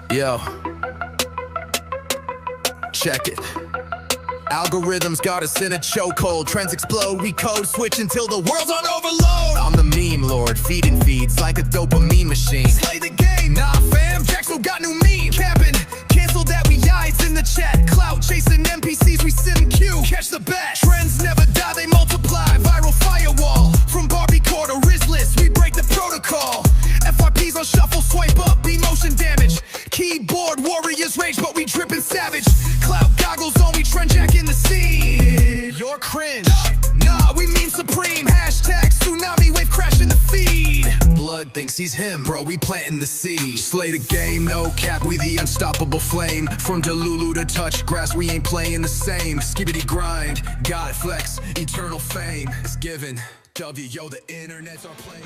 Yo, check it. Algorithms got us in a chokehold. Trends explode, we code switch until the world's on overload. I'm the meme lord, feeding feeds like a dopamine machine. Slay the game, nah fam, Jackson got new meme. Capping, cancel that we eyes in the chat. Clout chasing NPCs, we sim queue. Catch the bat, trends never die, they multiply. Viral firewall, from Barbiecore to Rizless, we break the protocol. FRPs on shuffle, swipe up, emotion damage. Keyboard warriors rage, but we drippin' savage. Clout goggles on, we trend jack in the scene. You're cringe, nah, we mean supreme. Hashtag tsunami wave crash in the feed. Blood thinks he's him, bro, we planting the seed. Slay the game, no cap, we the unstoppable flame. From Delulu to touch grass, we ain't playing the same. Skibbity grind, got it flex, eternal fame is given. W, yo, the internet's our play.